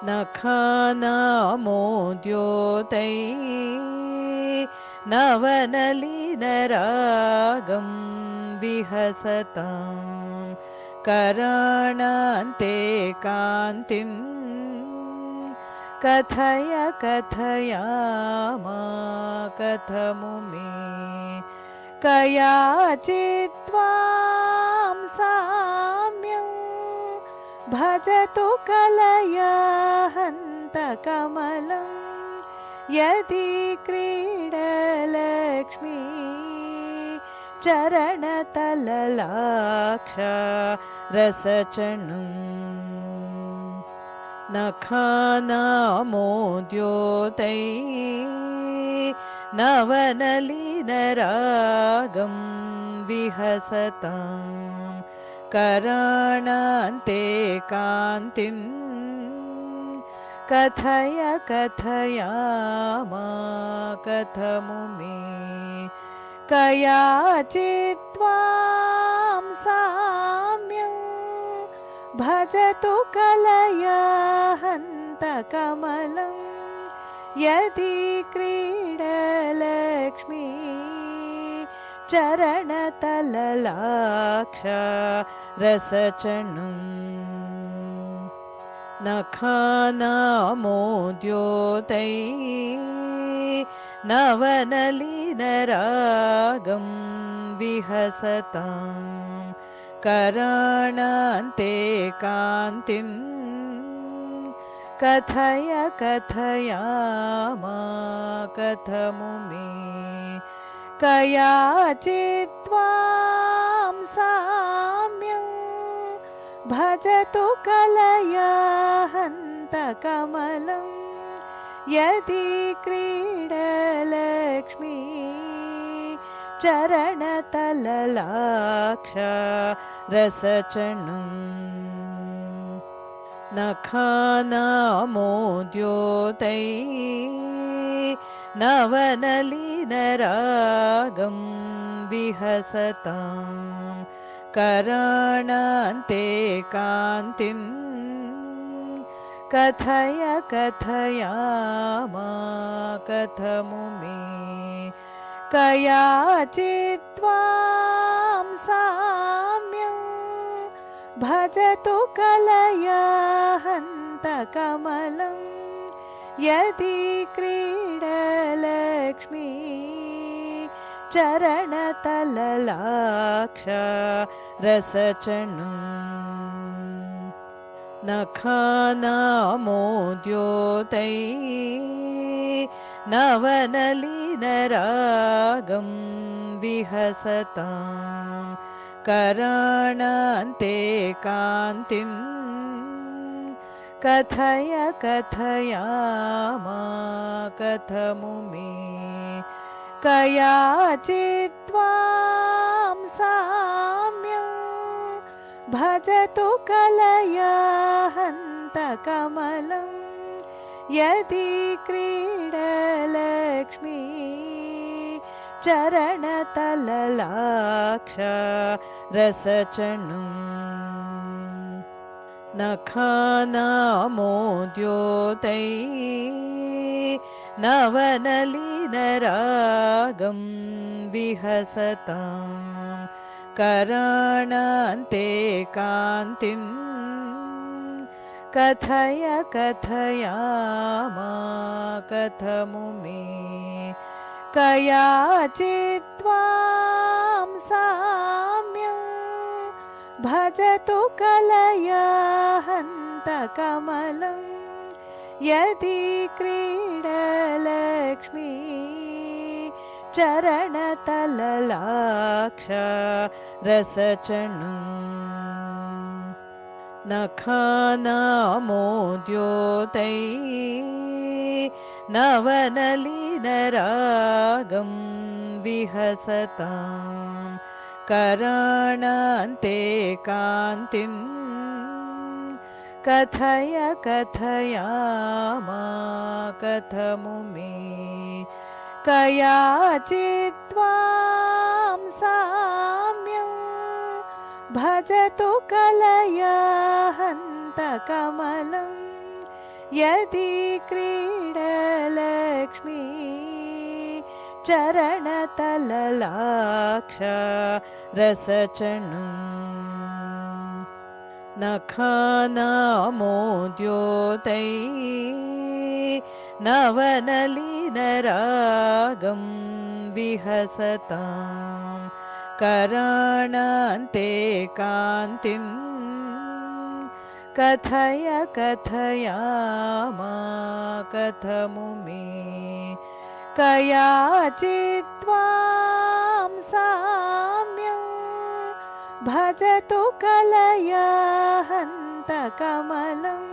नखानामोद्योतैः नवनलिनरागं विहसतां कराणान्ते कान्तिं कथय कथयामा कथमुमे कयाचित्त्वां साम्यं भजतु कलया हन्तकमलं यदि क्रीडलक्ष्मी चरणतललाक्ष रसचणुं नखानामोद्योतैः नवनलिनरागं विहसतां कराणान्ते कान्तिं कथय कथयामा कथमुमे कयाचित्त्वां साम्यं भजतु कलया हन्तकमलं यदि क्रीडलक्ष्मी चरणतललाक्ष रसचणुं नखानामोद्योतैः नवनलिनरागं विहसतां कराणान्ते कान्तिं कथय कथयामा कथमुमे कयाचित्त्वां साम्यं भजतु कलया हन्तकमलं यदि क्रीडलक्ष्मी चरणतललाक्ष रसचणुं नखानामोद्योतैः नवनलिनरागं विहसतां कराणान्ते कान्तिं कथय कथयामा कथमुमे कयाचित्त्वां साम्यं भजतु कलया हन्तकमलं यदि क्रीडलक्ष्मी चरणतललाक्ष रसचणुं नखानामोद्योतैः नवनलिनरागं विहसतां कराणान्ते कान्तिं कथय कथयामा कथमुमे कयाचित्त्वां साम्यं भजतु कलया हन्तकमलं यदि क्रीडलक्ष्मी चरणतललाक्ष रसचणुं नखानामोद्योतैः नवनलिनरागं विहसतां कराणान्ते कान्तिं कथय कथयामा कथमुमे कयाचित्त्वां साम्यं भजतु कलया हन्तकमलं यदि क्रीडलक्ष्मी चरणतललाक्ष रसचणुं नखानामोद्योतैः नवनलिनरागं विहसतां कराणान्ते कान्तिं कथय कथयामा कथमुमे कयाचित्त्वां साम्यं भजतु कलया हन्तकमलं यदि क्रीडलक्ष्मी चरणतललाक्ष रसचणुम् नखानामोद्योतै नवनलिनरागं विहसतां कराणान्ते कान्तिं कथय कथयामा कथमुमे कयाचित्त्वां साम्यं भजतु कलया हन्तकमलं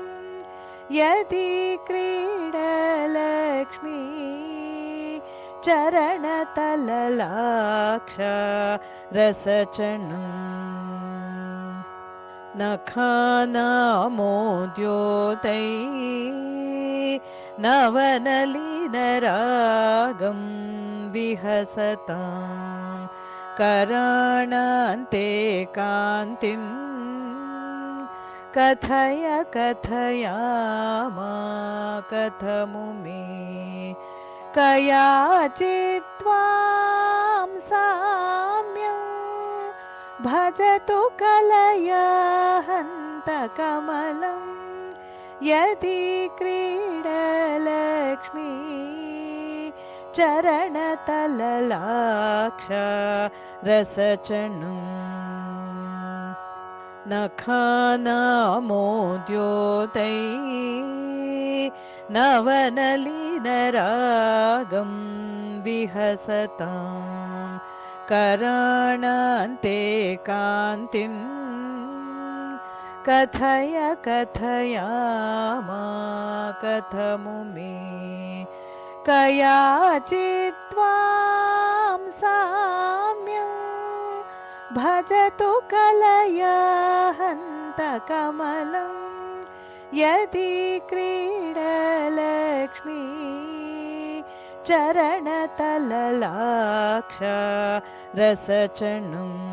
यदि क्रीडलक्ष्मी चरणतललाक्ष रसचणुम् नखानामोद्योतै नवनलिनरागं विहसतां कराणान्ते कान्तिं कथय कथयामा कथमुमे कयाचित्त्वां साम्यं भजतु कलया हन्तकमलं यदि क्रीडलक्ष्मी चरणतललाक्ष रसचणुम् नखानामोद्योतै नवनलिनरागं विहसतां कराणान्ते कान्तिं कथय कथयामा कथमुमे कयाचित्त्वां साम्यं भजतु कलया हन्तकमलं यदि क्रीडलक्ष्मी चरणतललाक्ष रसचणुम्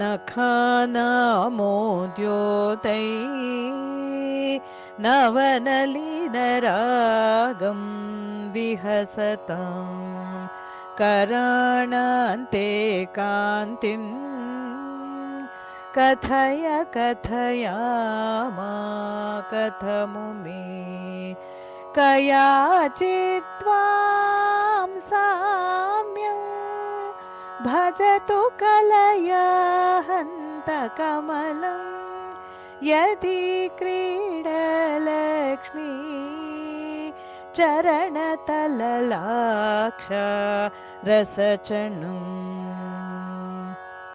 नखानामोद्योतै नवनलिनरागं विहसतां कराणान्ते कान्तिं कथय कथयामा कथमुमे कयाचित्त्वां साम्यं भजतु कलया हन्तकमलं यदि क्रीडलक्ष्मी चरणतललाक्ष रसचणुम्